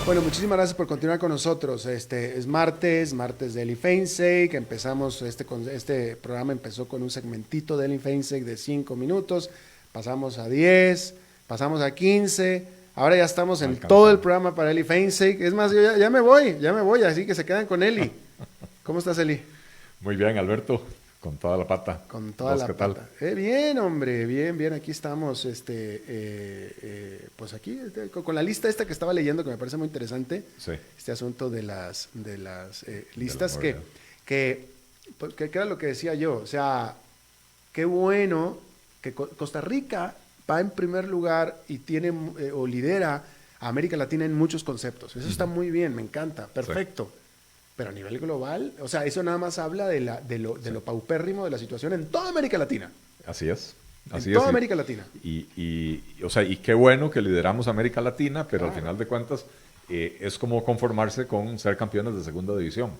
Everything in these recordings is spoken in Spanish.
Bueno, muchísimas gracias por continuar con nosotros. Es martes de Eli Feinsake. Empezamos, este programa empezó con un segmentito de Eli Feinsake de 5 minutos, pasamos a 10, pasamos a 15, ahora ya estamos No en todo el alcanza. programa para Eli Feinsake. Es más, yo ya me voy, así que se quedan con Eli. ¿Cómo estás, Eli? Muy bien, Alberto, con toda la pata. Con toda ¿Vos la qué tal? pata. Bien, hombre, bien, bien. Aquí estamos, pues aquí, con la lista esta que estaba leyendo, que me parece muy interesante, Sí, este asunto de las de la listas movilidad. que era lo que decía yo. O sea, qué bueno que Costa Rica va en primer lugar y tiene o lidera a América Latina en muchos conceptos. Eso está Ujú. muy bien, me encanta, Sí, perfecto. Pero a nivel global, o sea, eso nada más habla de sí. lo paupérrimo de la situación en toda América Latina. Así es, En así es. toda América Latina. O sea, y qué bueno que lideramos América Latina, pero al Claro, final de cuentas es como conformarse con ser campeones de segunda división,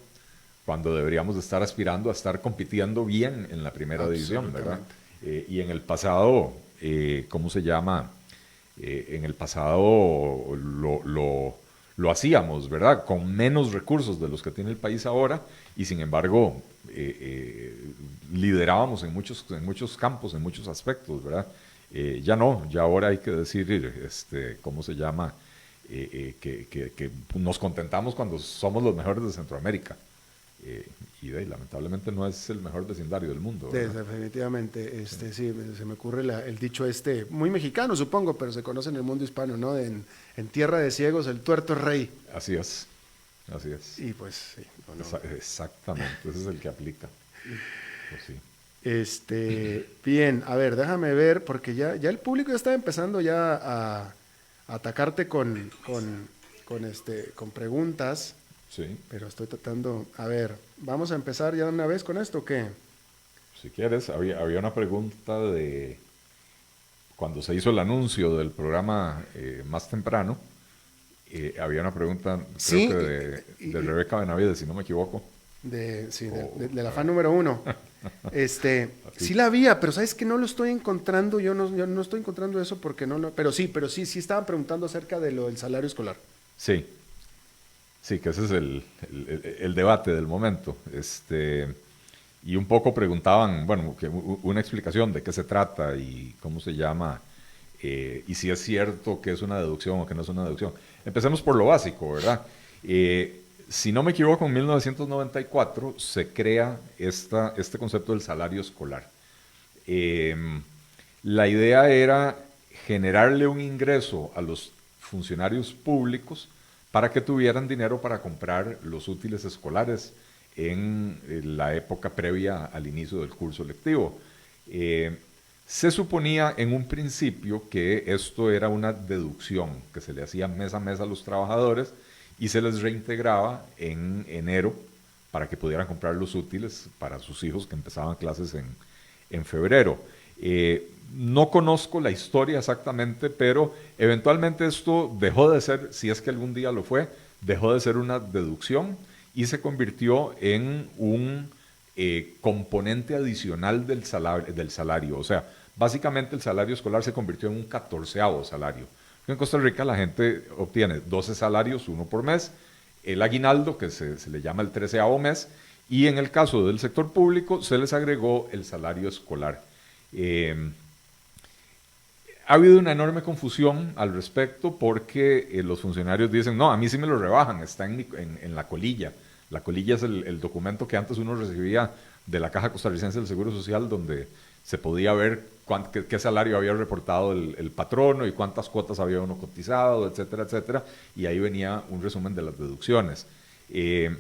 cuando deberíamos de estar aspirando a estar compitiendo bien en la primera división, ¿verdad? absolutamente. Y en el pasado, ¿cómo se llama? En el pasado lo hacíamos, ¿verdad? Con menos recursos de los que tiene el país ahora y sin embargo liderábamos en muchos campos, en muchos aspectos, ¿verdad? Ya no, ya ahora hay que decir, ¿cómo se llama? Que nos contentamos cuando somos los mejores de Centroamérica. Eh, Lamentablemente no es el mejor vecindario del mundo, ¿verdad? Definitivamente, Sí. sí, se me ocurre el dicho muy mexicano supongo, pero se conoce en el mundo hispano, ¿no? En tierra de ciegos el tuerto es rey. Así es, así es. Y pues sí, no, no. Exactamente, ese es el que aplica. Pues sí. Bien, a ver, déjame ver, porque ya el público ya está empezando ya a atacarte con preguntas, Sí, pero estoy tratando, a ver, vamos a empezar ya de una vez con esto, ¿o qué? si quieres, había una pregunta de cuando se hizo el anuncio del programa más temprano, había una pregunta, creo que Sí, de Rebeca Benavides, si no me equivoco. sí, O, del a afán ver, número uno. Sí así. la había, pero sabes que no lo estoy encontrando, yo no estoy encontrando eso porque no lo, pero sí estaban preguntando acerca de lo del salario escolar. Sí, sí, que ese es el debate del momento. Y un poco preguntaban, bueno, una explicación de qué se trata y cómo se llama, y si es cierto que es una deducción o que no es una deducción. Empecemos por lo básico, ¿verdad? Si no me equivoco, en 1994 se crea este concepto del salario escolar. Eh, la idea era generarle un ingreso a los funcionarios públicos para que tuvieran dinero para comprar los útiles escolares en la época previa al inicio del curso lectivo. Eh, Se suponía en un principio que esto era una deducción que se le hacía mes a mes a los trabajadores y se les reintegraba en enero para que pudieran comprar los útiles para sus hijos que empezaban clases en febrero. No conozco la historia exactamente, pero eventualmente esto dejó de ser, si es que algún día lo fue, dejó de ser una deducción y se convirtió en un componente adicional del salario. O sea, básicamente el salario escolar se convirtió en un 14º salario. En Costa Rica la gente obtiene 12 salarios, uno por mes, el aguinaldo, que se le llama el 13º mes, y en el caso del sector público se les agregó el salario escolar. Eh, ha habido una enorme confusión al respecto porque los funcionarios dicen, no, a mí sí me lo rebajan, está en la colilla. La colilla es el documento que antes uno recibía de la Caja Costarricense del Seguro Social, donde se podía ver qué salario había reportado el patrono y cuántas cuotas había uno cotizado, etcétera, etcétera. Y ahí venía un resumen de las deducciones. Eh,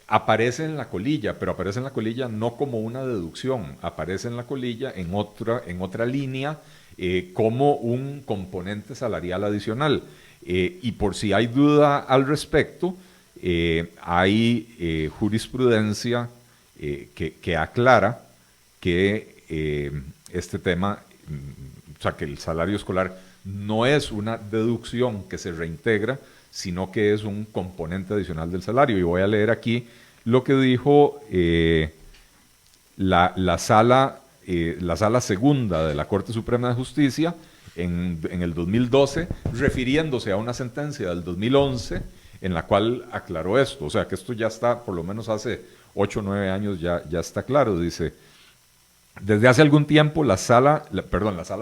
Aparece en la colilla, pero aparece en la colilla no como una deducción, aparece en la colilla en otra línea como un componente salarial adicional. Y por si hay duda al respecto, hay jurisprudencia que aclara que este tema, o sea, que el salario escolar no es una deducción que se reintegra, sino que es un componente adicional del salario. Y voy a leer aquí lo que dijo la sala segunda de la Corte Suprema de Justicia en el 2012, refiriéndose a una sentencia del 2011 en la cual aclaró esto. O sea, que esto ya está, por lo menos hace 8 o 9 años ya está claro. Dice, desde hace algún tiempo la sala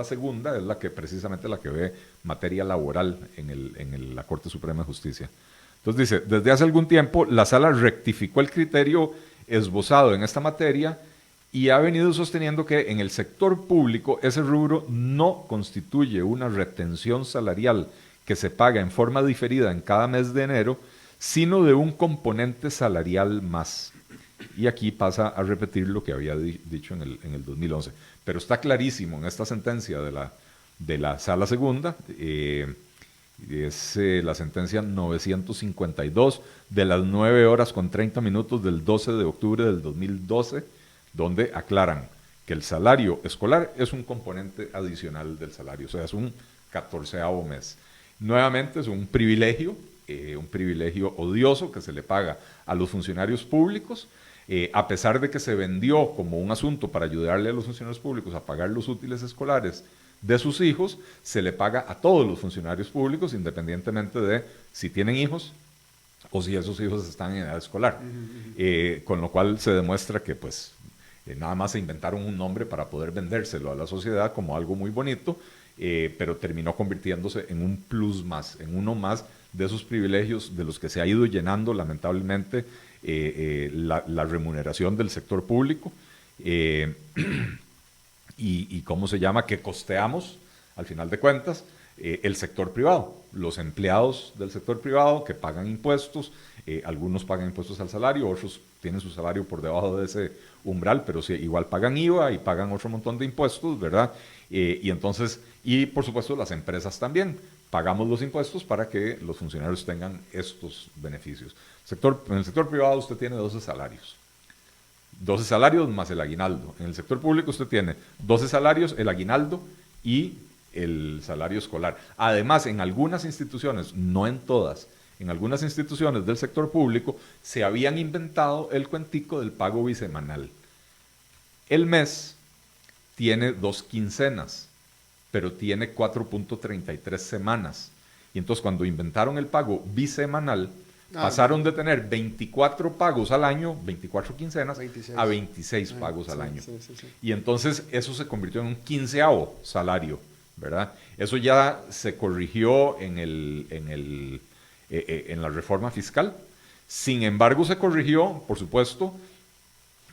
segunda es precisamente la que ve materia laboral en la Corte Suprema de Justicia. Entonces dice, desde hace algún tiempo la sala rectificó el criterio esbozado en esta materia y ha venido sosteniendo que en el sector público ese rubro no constituye una retención salarial que se paga en forma diferida en cada mes de enero, sino de un componente salarial más. Y aquí pasa a repetir lo que había dicho en el 2011. Pero está clarísimo en esta sentencia de la Sala Segunda, es la sentencia 952 de las 9 horas con 30 minutos del 12 de octubre del 2012, donde aclaran que el salario escolar es un componente adicional del salario, o sea, es un 14º mes. Nuevamente es un privilegio odioso que se le paga a los funcionarios públicos, a pesar de que se vendió como un asunto para ayudarle a los funcionarios públicos a pagar los útiles escolares de sus hijos, se le paga a todos los funcionarios públicos, independientemente de si tienen hijos o si esos hijos están en edad escolar. Con lo cual se demuestra que pues nada más se inventaron un nombre para poder vendérselo a la sociedad como algo muy bonito, pero terminó convirtiéndose en un plus más, en uno más de esos privilegios de los que se ha ido llenando lamentablemente la remuneración del sector público y cómo se llama, que costeamos al final de cuentas el sector privado, los empleados del sector privado que pagan impuestos, algunos pagan impuestos al salario, otros tienen su salario por debajo de ese umbral, pero sí, igual pagan IVA y pagan otro montón de impuestos, ¿verdad? Y entonces, y por supuesto las empresas también, pagamos los impuestos para que los funcionarios tengan estos beneficios. En el sector privado usted tiene 12 salarios. 12 salarios más el aguinaldo. En el sector público usted tiene 12 salarios, el aguinaldo y el salario escolar. Además, en algunas instituciones, no en todas, en algunas instituciones del sector público se habían inventado el cuentico del pago bisemanal. El mes tiene 2 quincenas, pero tiene 4.33 semanas. Y entonces cuando inventaron el pago bisemanal, pasaron de tener 24 pagos al año, 24 quincenas, 26. A 26 pagos al año. Sí. Y entonces eso se convirtió en un 15º salario, ¿verdad? Eso ya se corrigió en la reforma fiscal. Sin embargo, se corrigió, por supuesto,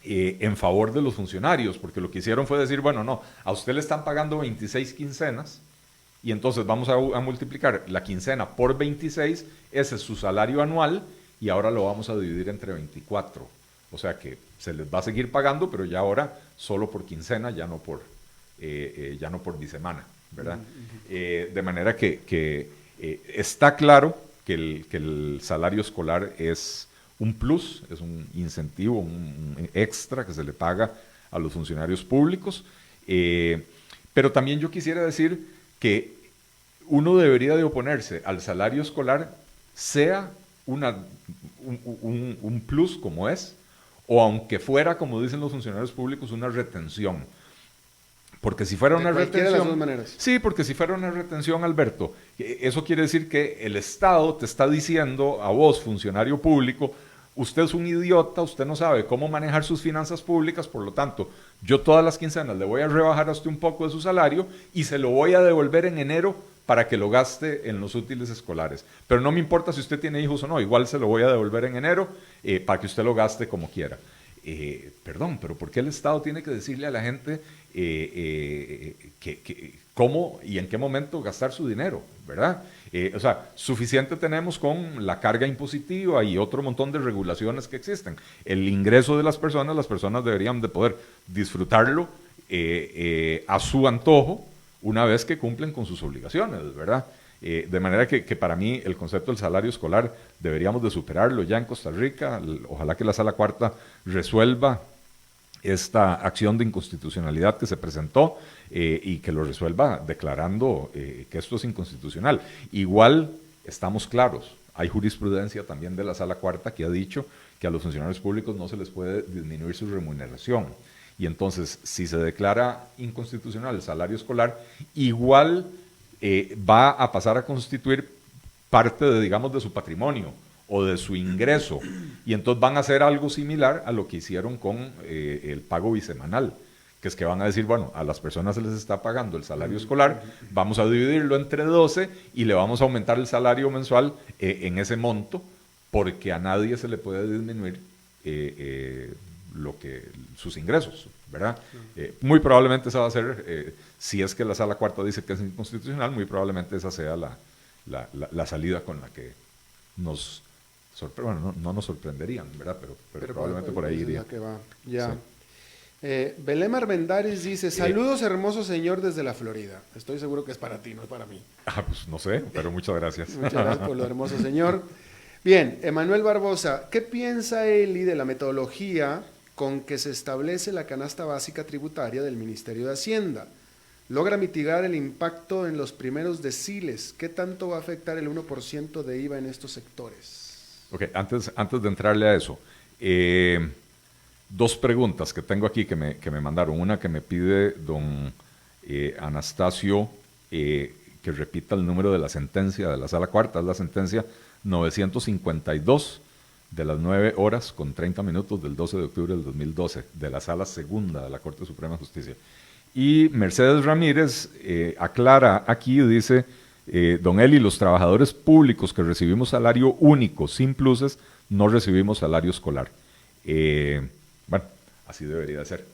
en favor de los funcionarios, porque lo que hicieron fue decir, bueno, no, a usted le están pagando 26 quincenas, y entonces vamos a multiplicar la quincena por 26, ese es su salario anual, y ahora lo vamos a dividir entre 24. O sea que se les va a seguir pagando, pero ya ahora solo por quincena, ya no por bisemana, ¿verdad? De manera que está claro que el salario escolar es un plus, es un incentivo, un extra que se le paga a los funcionarios públicos. Pero también yo quisiera decir que uno debería de oponerse al salario escolar, sea un plus como es, o aunque fuera, como dicen los funcionarios públicos, una retención. Porque si fuera una retención... De las dos maneras. Sí, porque si fuera una retención, Alberto, eso quiere decir que el Estado te está diciendo a vos, funcionario público, usted es un idiota, usted no sabe cómo manejar sus finanzas públicas, por lo tanto, yo todas las quincenas le voy a rebajar a usted un poco de su salario y se lo voy a devolver en enero para que lo gaste en los útiles escolares. Pero no me importa si usted tiene hijos o no, igual se lo voy a devolver en enero para que usted lo gaste como quiera. Perdón, pero ¿por qué el Estado tiene que decirle a la gente cómo y en qué momento gastar su dinero, ¿verdad? O sea, suficiente tenemos con la carga impositiva y otro montón de regulaciones que existen. El ingreso de las personas deberían de poder disfrutarlo a su antojo una vez que cumplen con sus obligaciones, ¿verdad? De manera que para mí el concepto del salario escolar deberíamos de superarlo ya en Costa Rica. Ojalá que la Sala Cuarta resuelva esta acción de inconstitucionalidad que se presentó y que lo resuelva declarando que esto es inconstitucional. Igual estamos claros, hay jurisprudencia también de la Sala Cuarta que ha dicho que a los funcionarios públicos no se les puede disminuir su remuneración. Y entonces, si se declara inconstitucional el salario escolar, igual va a pasar a constituir parte de, digamos, de su patrimonio o de su ingreso, y entonces van a hacer algo similar a lo que hicieron con el pago bisemanal, que es que van a decir, bueno, a las personas se les está pagando el salario escolar, vamos a dividirlo entre 12 y le vamos a aumentar el salario mensual en ese monto, porque a nadie se le puede disminuir sus ingresos, ¿verdad? Muy probablemente esa va a ser, si es que la Sala Cuarta dice que es inconstitucional, muy probablemente esa sea la salida con la que nos bueno, no nos sorprenderían, ¿verdad? Pero probablemente por ahí iría. Que va. Ya. Sí. Belém Armendáriz dice, saludos hermoso señor desde la Florida. Estoy seguro que es para ti, no es para mí. Pues no sé, pero muchas gracias. Muchas gracias por lo hermoso señor. Bien, Emanuel Barbosa, ¿qué piensa Eli de la metodología con que se establece la canasta básica tributaria del Ministerio de Hacienda? Logra mitigar el impacto en los primeros deciles. ¿Qué tanto va a afectar el 1% de IVA en estos sectores? Ok, antes de entrarle a eso, dos preguntas que tengo aquí que me mandaron. Una que me pide don Anastasio que repita el número de la sentencia de la Sala Cuarta. Es la sentencia 952 de las 9 horas con 30 minutos del 12 de octubre del 2012 de la Sala Segunda de la Corte Suprema de Justicia. Y Mercedes Ramírez aclara aquí, dice, don Eli, los trabajadores públicos que recibimos salario único sin pluses no recibimos salario escolar. Bueno, así debería de ser.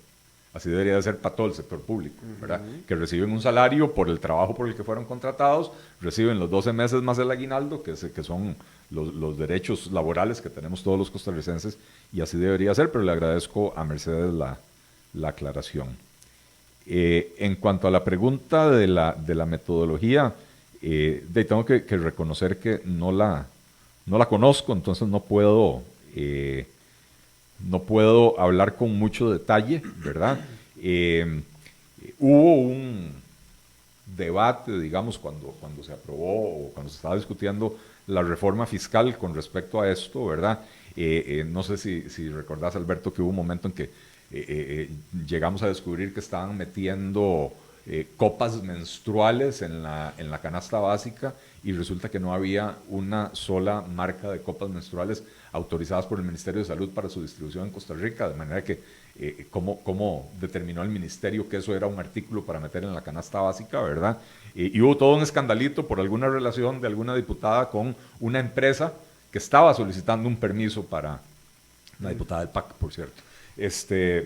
Así debería de ser para todo el sector público, ¿verdad? Que reciben un salario por el trabajo por el que fueron contratados, reciben los 12 meses más el aguinaldo, que son los derechos laborales que tenemos todos los costarricenses, y así debería ser, pero le agradezco a Mercedes la aclaración. En cuanto a la pregunta de la metodología, tengo que reconocer que no la conozco, entonces no puedo hablar con mucho detalle, ¿verdad? Hubo un debate, digamos, cuando se aprobó o cuando se estaba discutiendo la reforma fiscal con respecto a esto, ¿verdad? No sé si recordás, Alberto, que hubo un momento en que llegamos a descubrir que estaban metiendo copas menstruales en la canasta básica, y resulta que no había una sola marca de copas menstruales autorizadas por el Ministerio de Salud para su distribución en Costa Rica, de manera que cómo determinó el ministerio que eso era un artículo para meter en la canasta básica, ¿verdad? Y hubo todo un escandalito por alguna relación de alguna diputada con una empresa que estaba solicitando un permiso para, una diputada del PAC, por cierto,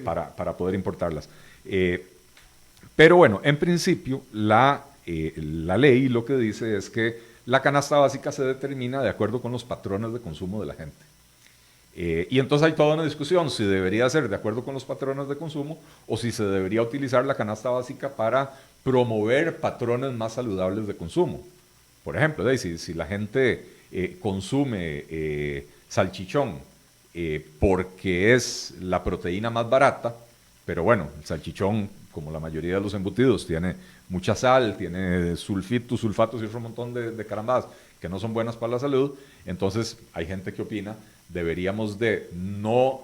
para poder importarlas. Pero bueno, en principio la ley lo que dice es que la canasta básica se determina de acuerdo con los patrones de consumo de la gente. Y entonces hay toda una discusión si debería ser de acuerdo con los patrones de consumo o si se debería utilizar la canasta básica para promover patrones más saludables de consumo. Por ejemplo, si la gente consume salchichón porque es la proteína más barata, pero bueno, el salchichón, como la mayoría de los embutidos, tiene mucha sal, tiene sulfitos, sulfatos y otro montón de carambadas que no son buenas para la salud. Entonces hay gente que opina deberíamos de no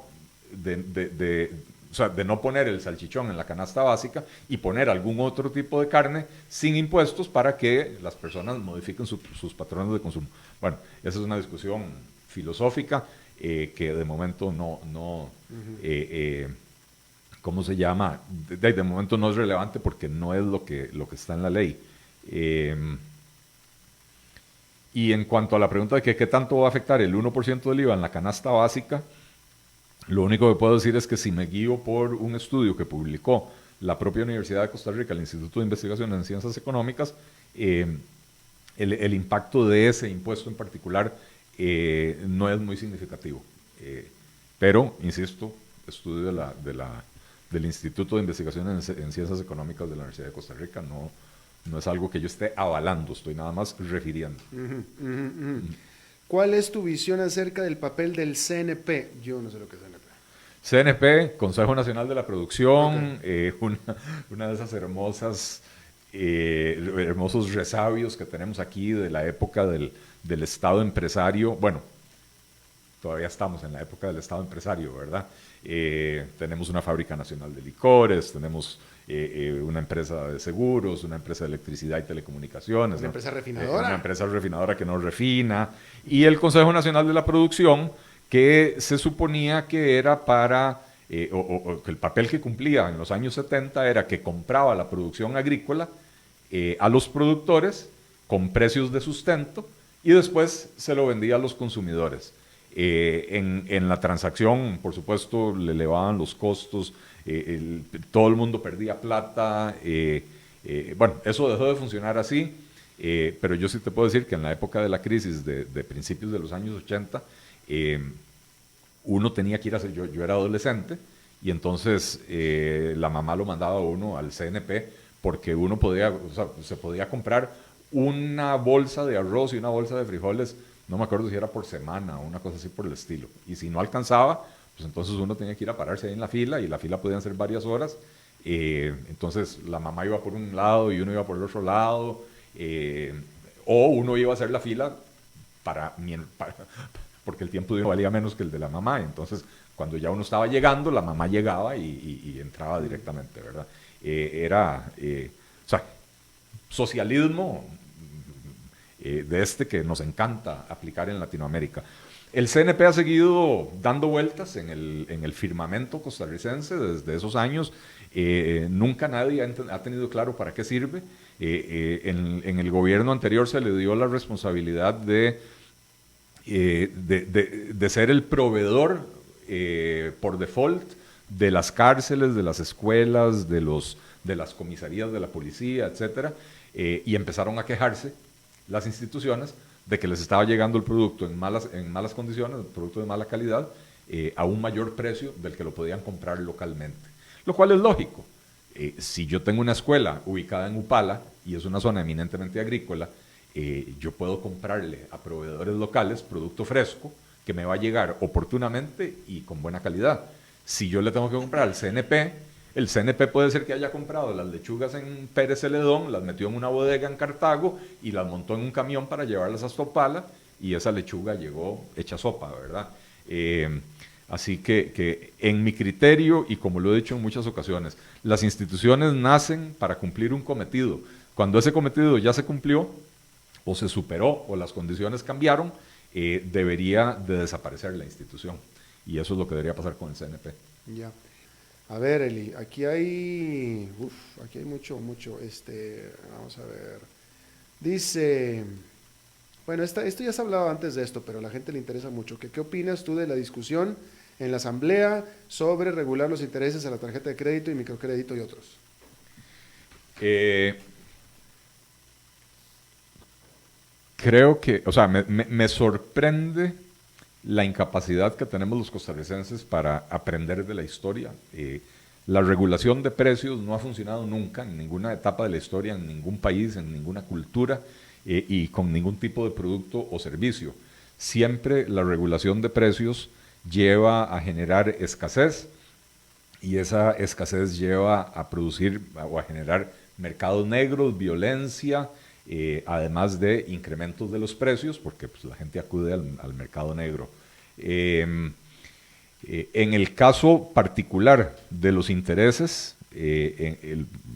poner el salchichón en la canasta básica y poner algún otro tipo de carne sin impuestos para que las personas modifiquen sus patrones de consumo. Bueno, esa es una discusión filosófica que de momento ¿cómo se llama? De momento no es relevante porque no es lo que está en la ley. Y en cuanto a la pregunta de qué tanto va a afectar el 1% del IVA en la canasta básica, lo único que puedo decir es que si me guío por un estudio que publicó la propia Universidad de Costa Rica, el Instituto de Investigación en Ciencias Económicas, el impacto de ese impuesto en particular no es muy significativo. Pero, insisto, estudio del Instituto de Investigación en Ciencias Económicas de la Universidad de Costa Rica, no es algo que yo esté avalando, estoy nada más refiriendo. ¿Cuál es tu visión acerca del papel del CNP? Yo no sé lo que es CNP. CNP, Consejo Nacional de la Producción, okay. Una de esas hermosos resabios que tenemos aquí de la época del Estado empresario. Bueno, todavía estamos en la época del Estado empresario, ¿verdad? Tenemos una fábrica nacional de licores, tenemos una empresa de seguros, una empresa de electricidad y telecomunicaciones. Una empresa refinadora. Una empresa refinadora que nos refina. Y el Consejo Nacional de la Producción, que se suponía que era para, o que el papel que cumplía en los años 70 era que compraba la producción agrícola a los productores con precios de sustento y después se lo vendía a los consumidores. En la transacción, por supuesto, le elevaban los costos, todo el mundo perdía plata. Bueno, eso dejó de funcionar así, pero yo sí te puedo decir que en la época de la crisis de principios de los años 80, uno tenía que ir a hacer, yo era adolescente, y entonces la mamá lo mandaba a uno al CNP porque uno podía, o sea, se podía comprar una bolsa de arroz y una bolsa de frijoles, no me acuerdo si era por semana o una cosa así por el estilo. Y si no alcanzaba, pues entonces uno tenía que ir a pararse ahí en la fila, y la fila podían ser varias horas. Entonces la mamá iba por un lado y uno iba por el otro lado, o uno iba a hacer la fila porque el tiempo de uno valía menos que el de la mamá. Entonces, cuando ya uno estaba llegando, la mamá llegaba y entraba directamente, ¿verdad? O sea, socialismo de este que nos encanta aplicar en Latinoamérica. El CNP ha seguido dando vueltas en el firmamento costarricense desde esos años. Nunca nadie ha tenido claro para qué sirve. En el gobierno anterior se le dio la responsabilidad de ser el proveedor por default de las cárceles, de las escuelas, de las comisarías de la policía, etcétera, y empezaron a quejarse las instituciones de que les estaba llegando el producto en malas condiciones, el producto de mala calidad, a un mayor precio del que lo podían comprar localmente. Lo cual es lógico. Si yo tengo una escuela ubicada en Upala y es una zona eminentemente agrícola, yo puedo comprarle a proveedores locales producto fresco que me va a llegar oportunamente y con buena calidad. Si yo le tengo que comprar al CNP, el CNP puede ser que haya comprado las lechugas en Pérez Celedón, las metió en una bodega en Cartago y las montó en un camión para llevarlas hasta Opala, y esa lechuga llegó hecha sopa, ¿verdad? Así que en mi criterio, y como lo he dicho en muchas ocasiones, las instituciones nacen para cumplir un cometido. Cuando ese cometido ya se cumplió, o se superó, o las condiciones cambiaron, debería de desaparecer la institución. Y eso es lo que debería pasar con el CNP. Ya. A ver, Eli, aquí hay mucho, vamos a ver. Dice, bueno, esto ya se ha hablado antes de esto, pero a la gente le interesa mucho. ¿Qué opinas tú de la discusión en la Asamblea sobre regular los intereses a la tarjeta de crédito y microcrédito y otros? Creo que, o sea, me sorprende la incapacidad que tenemos los costarricenses para aprender de la historia. La regulación de precios no ha funcionado nunca en ninguna etapa de la historia, en ningún país, en ninguna cultura, y con ningún tipo de producto o servicio. Siempre la regulación de precios lleva a generar escasez, y esa escasez lleva a producir o a generar mercados negros, violencia, además de incrementos de los precios, porque pues, la gente acude al mercado negro. En el caso particular de los intereses,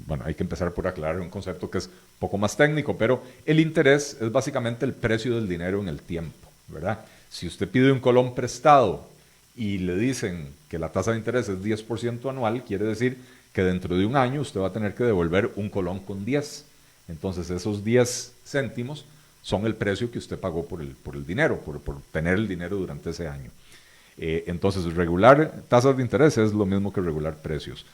bueno, hay que empezar por aclarar un concepto que es un poco más técnico, pero el interés es básicamente el precio del dinero en el tiempo, ¿verdad? Si usted pide un colón prestado y le dicen que la tasa de interés es 10% anual, quiere decir que dentro de un año usted va a tener que devolver un colón con 10. Entonces esos 10 céntimos son el precio que usted pagó por el dinero, por tener el dinero durante ese año. Entonces regular tasas de interés es lo mismo que regular precios.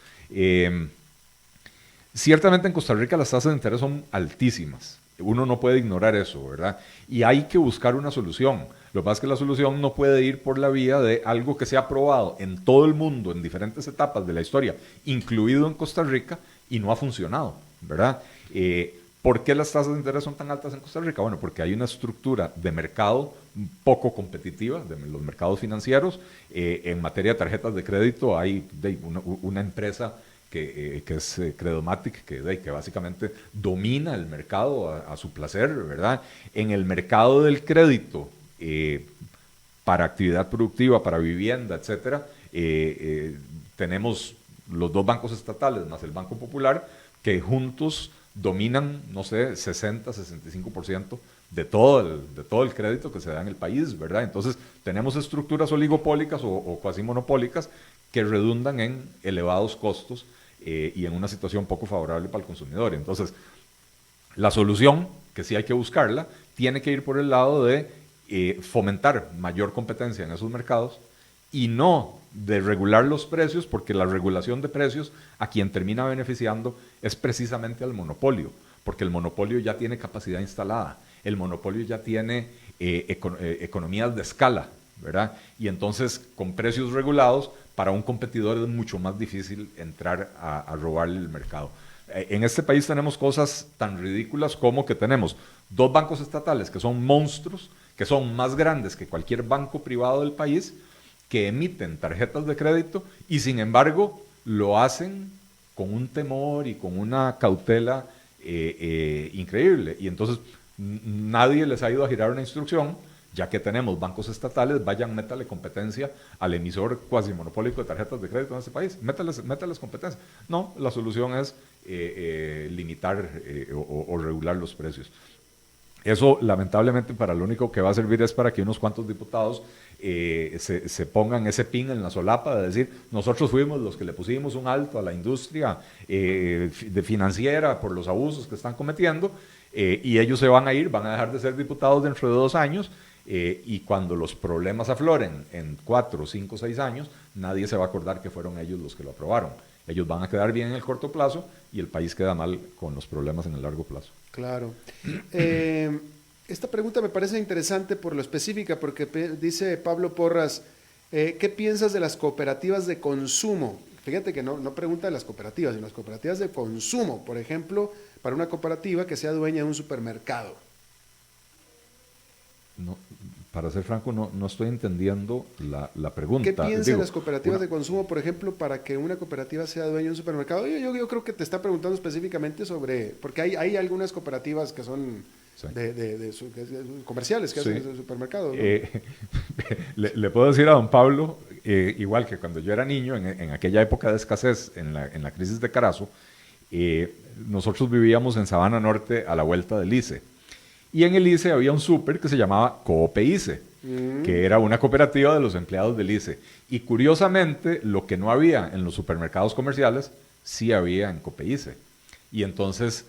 Ciertamente en Costa Rica las tasas de interés son altísimas. Uno no puede ignorar eso, ¿verdad? Y hay que buscar una solución. Lo que pasa es que la solución no puede ir por la vía de algo que se ha aprobado en todo el mundo, en diferentes etapas de la historia, incluido en Costa Rica, y no ha funcionado, ¿verdad? ¿Por qué las tasas de interés son tan altas en Costa Rica? Bueno, porque hay una estructura de mercado poco competitiva, de los mercados financieros. En materia de tarjetas de crédito hay una empresa que es Credomatic, que básicamente domina el mercado a su placer, ¿verdad? En el mercado del crédito, para actividad productiva, para vivienda, etcétera, tenemos los dos bancos estatales más el Banco Popular, que juntos dominan, no sé, 60-65% de todo el crédito que se da en el país, ¿verdad? Entonces, tenemos estructuras oligopólicas o cuasi monopólicas que redundan en elevados costos y en una situación poco favorable para el consumidor. Entonces, la solución, que sí hay que buscarla, tiene que ir por el lado de fomentar mayor competencia en esos mercados y no de regular los precios, porque la regulación de precios a quien termina beneficiando es precisamente al monopolio, porque el monopolio ya tiene capacidad instalada, el monopolio ya tiene economías de escala, ¿verdad? Y entonces con precios regulados para un competidor es mucho más difícil entrar a robarle el mercado. En este país tenemos cosas tan ridículas como que tenemos dos bancos estatales que son monstruos, que son más grandes que cualquier banco privado del país, que emiten tarjetas de crédito y sin embargo lo hacen con un temor y con una cautela increíble. Y entonces nadie les ha ido a girar una instrucción, ya que tenemos bancos estatales, vayan, métale competencia al emisor cuasi monopólico de tarjetas de crédito en este país, métales competencia. No, la solución es limitar o regular los precios. Eso, lamentablemente, para lo único que va a servir es para que unos cuantos diputados se pongan ese pin en la solapa de decir, nosotros fuimos los que le pusimos un alto a la industria de financiera por los abusos que están cometiendo, y ellos se van a ir, van a dejar de ser diputados dentro de 2 años, y cuando los problemas afloren en 4, 5, 6 años, nadie se va a acordar que fueron ellos los que lo aprobaron. Ellos van a quedar bien en el corto plazo y el país queda mal con los problemas en el largo plazo. Claro. Esta pregunta me parece interesante por lo específica, porque dice Pablo Porras, ¿qué piensas de las cooperativas de consumo? Fíjate que no pregunta de las cooperativas, sino las cooperativas de consumo. Por ejemplo, para una cooperativa que sea dueña de un supermercado. No, para ser franco, no estoy entendiendo la pregunta. ¿Qué piensan las cooperativas de consumo, por ejemplo, para que una cooperativa sea dueña de un supermercado? Yo creo que te está preguntando específicamente sobre, porque hay algunas cooperativas que son sí, comerciales, que sí, hacen de supermercados, ¿no? Le puedo decir a don Pablo, igual que cuando yo era niño, en aquella época de escasez, en la crisis de Carazo, nosotros vivíamos en Sabana Norte a la vuelta del ICE. Y en el ICE había un súper que se llamaba Coope ICE, que era una cooperativa de los empleados del ICE. Y curiosamente, lo que no había en los supermercados comerciales, sí había en Coope ICE. Y entonces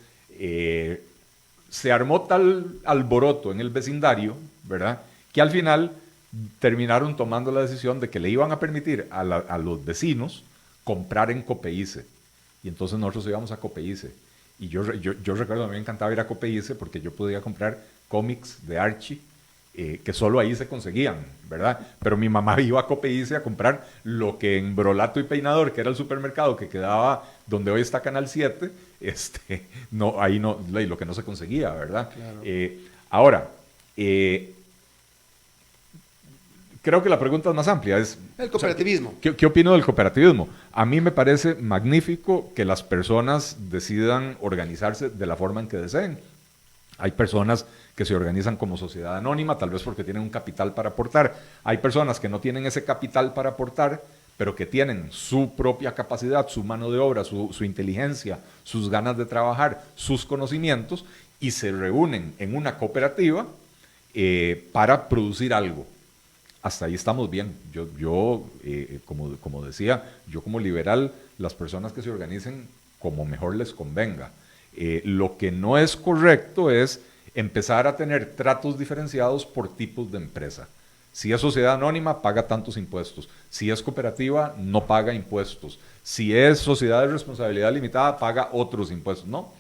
se armó tal alboroto en el vecindario, ¿verdad?, que al final terminaron tomando la decisión de que le iban a permitir a los vecinos comprar en Coope ICE. Y entonces nosotros íbamos a Coope ICE. Y yo recuerdo, a mí me encantaba ir a Coope ICE porque yo podía comprar cómics de Archie que solo ahí se conseguían, ¿verdad? Pero mi mamá iba a Coope ICE a comprar lo que en Brolato y Peinador, que era el supermercado que quedaba donde hoy está Canal 7, no, ahí no, lo que no se conseguía, ¿verdad? Claro. Ahora, creo que la pregunta es más amplia. Es, el cooperativismo. O sea, ¿qué opino del cooperativismo? A mí me parece magnífico que las personas decidan organizarse de la forma en que deseen. Hay personas que se organizan como sociedad anónima, tal vez porque tienen un capital para aportar. Hay personas que no tienen ese capital para aportar, pero que tienen su propia capacidad, su mano de obra, su inteligencia, sus ganas de trabajar, sus conocimientos, y se reúnen en una cooperativa para producir algo. Hasta ahí estamos bien. Yo como decía, yo como liberal, las personas que se organicen como mejor les convenga. Lo que no es correcto es empezar a tener tratos diferenciados por tipos de empresa. Si es sociedad anónima, paga tantos impuestos. Si es cooperativa, no paga impuestos. Si es sociedad de responsabilidad limitada, paga otros impuestos. No.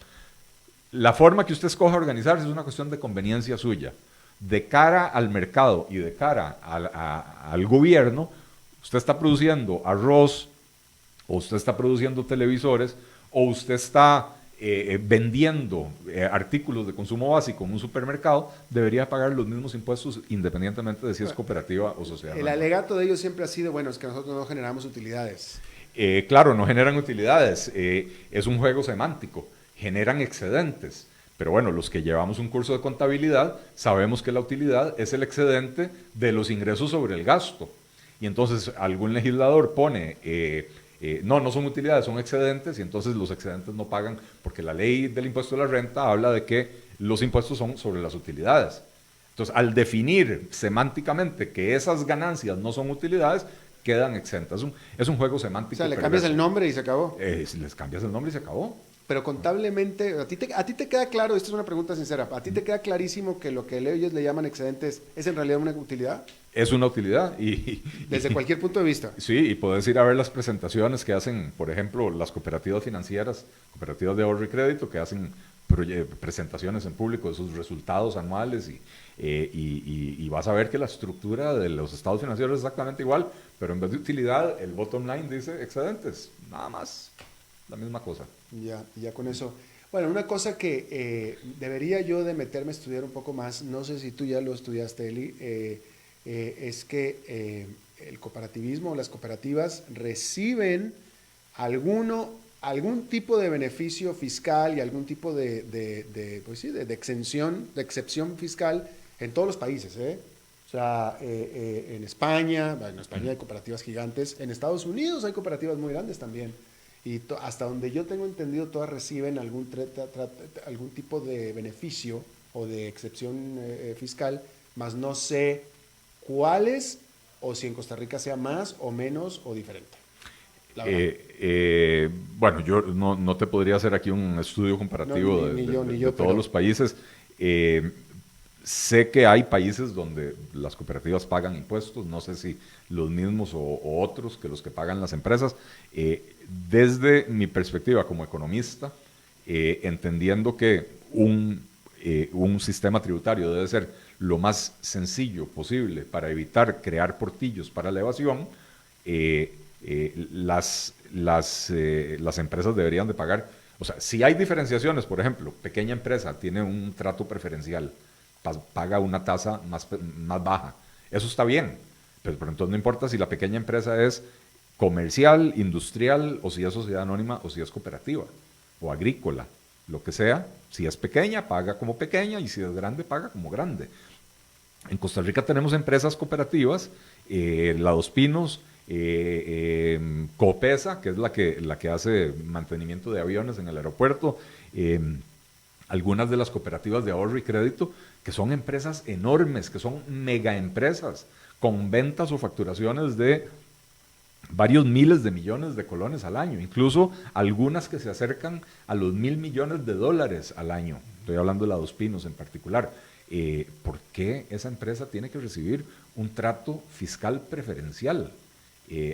La forma que usted escoja organizarse es una cuestión de conveniencia suya. De cara al mercado y de cara al gobierno, usted está produciendo arroz, o usted está produciendo televisores, o usted está vendiendo artículos de consumo básico en un supermercado, debería pagar los mismos impuestos independientemente de si es cooperativa o sociedad. El alegato de ellos siempre ha sido, bueno, es que nosotros no generamos utilidades. Claro, no generan utilidades, es un juego semántico, generan excedentes, Pero bueno, los que llevamos un curso de contabilidad sabemos que la utilidad es el excedente de los ingresos sobre el gasto. Y entonces algún legislador pone, no son utilidades, son excedentes, y entonces los excedentes no pagan, porque la ley del impuesto de la renta habla de que los impuestos son sobre las utilidades. Entonces, al definir semánticamente que esas ganancias no son utilidades, quedan exentas. Es un juego semántico. O sea, le cambias el nombre y se acabó. Si les cambias el nombre y se acabó. Pero contablemente, ¿a ti te queda claro, esta es una pregunta sincera, ¿a ti te queda clarísimo que lo que ellos le llaman excedentes es en realidad una utilidad? Es una utilidad. Desde cualquier punto de vista. Sí, y puedes ir a ver las presentaciones que hacen, por ejemplo, las cooperativas financieras, cooperativas de ahorro y crédito, que hacen presentaciones en público de sus resultados anuales y vas a ver que la estructura de los estados financieros es exactamente igual, pero en vez de utilidad, el bottom line dice excedentes, nada más, la misma cosa. Ya con eso. Bueno, una cosa que debería yo de meterme a estudiar un poco más, no sé si tú ya lo estudiaste, Eli, es que el cooperativismo o las cooperativas reciben algún tipo de beneficio fiscal y algún tipo de excepción fiscal en todos los países, ¿eh? O sea, en España hay cooperativas gigantes, en Estados Unidos hay cooperativas muy grandes también. Y hasta donde yo tengo entendido, todas reciben algún tipo de beneficio o de excepción fiscal, más no sé cuáles o si en Costa Rica sea más o menos o diferente. Bueno, yo no te podría hacer aquí un estudio comparativo de todos los países. Sé que hay países donde las cooperativas pagan impuestos, no sé si los mismos o otros que los que pagan las empresas. Desde mi perspectiva como economista, entendiendo que un sistema tributario debe ser lo más sencillo posible para evitar crear portillos para la evasión, las empresas deberían de pagar. O sea, si hay diferenciaciones, por ejemplo, pequeña empresa tiene un trato preferencial, paga una tasa más baja. Eso está bien, pero entonces no importa si la pequeña empresa es comercial, industrial, o si es sociedad anónima, o si es cooperativa, o agrícola, lo que sea. Si es pequeña, paga como pequeña, y si es grande, paga como grande. En Costa Rica tenemos empresas cooperativas, la Dos Pinos, Copesa, que es la que hace mantenimiento de aviones en el aeropuerto, algunas de las cooperativas de ahorro y crédito, que son empresas enormes, que son mega empresas, con ventas o facturaciones de varios miles de millones de colones al año, incluso algunas que se acercan a los $1.000 millones al año. Estoy hablando de la Dos Pinos en particular. ¿Por qué esa empresa tiene que recibir un trato fiscal preferencial?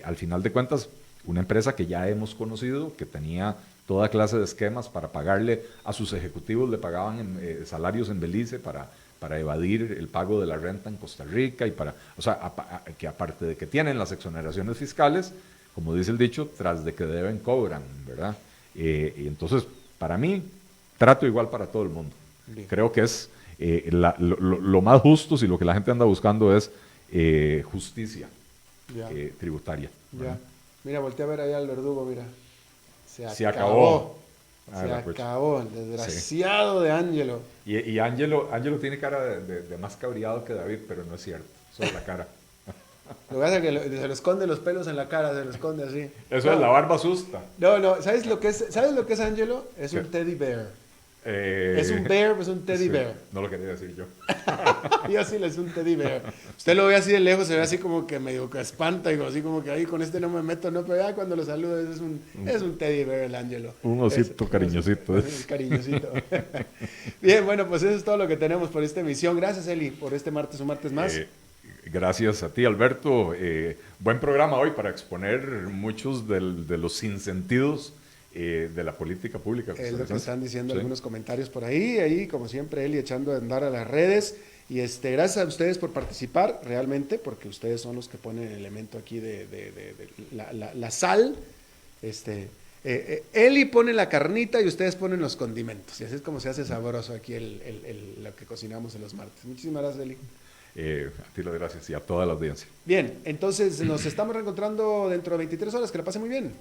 Al final de cuentas, una empresa que ya hemos conocido, que tenía toda clase de esquemas para pagarle a sus ejecutivos, le pagaban salarios en Belice para evadir el pago de la renta en Costa Rica, que aparte de que tienen las exoneraciones fiscales, como dice el dicho, tras de que deben cobran, ¿verdad? Y entonces, para mí, trato igual para todo el mundo. Bien. Creo que es lo más justo, si lo que la gente anda buscando es justicia tributaria. Ya. Mira, voltea a ver allá al verdugo, mira. Se acabó. Se acabó, el desgraciado de Ángelo. Y Ángelo tiene cara de más cabreado que David, pero no es cierto, solo la cara. Lo que pasa es que se le esconde los pelos en la cara, se lo esconde así. Eso es, la barba asusta. No, ¿sabes lo que es Ángelo? Es un teddy bear. Es un bear, es un teddy bear. No lo quería decir yo. Yo sí, es un teddy bear. Usted lo ve así de lejos, se ve así como que medio que espanta, y así como que ahí con este no me meto, no, pero ya cuando lo saludo es un teddy bear el Ángelo. Un osito cariñosito. Cariñosito. Bien, bueno, pues eso es todo lo que tenemos por esta emisión. Gracias, Eli, por este martes, un martes más. Gracias a ti, Alberto. Buen programa hoy para exponer muchos de los sinsentidos de la política pública. Es lo que están diciendo algunos comentarios por ahí, como siempre, Eli echando a andar a las redes. Y gracias a ustedes por participar, realmente, porque ustedes son los que ponen el elemento aquí de la sal. Eli pone la carnita y ustedes ponen los condimentos. Y así es como se hace sabroso aquí lo que cocinamos en los martes. Muchísimas gracias, Eli. A ti las gracias y a toda la audiencia. Bien, entonces nos estamos reencontrando dentro de 23 horas. Que la pase muy bien.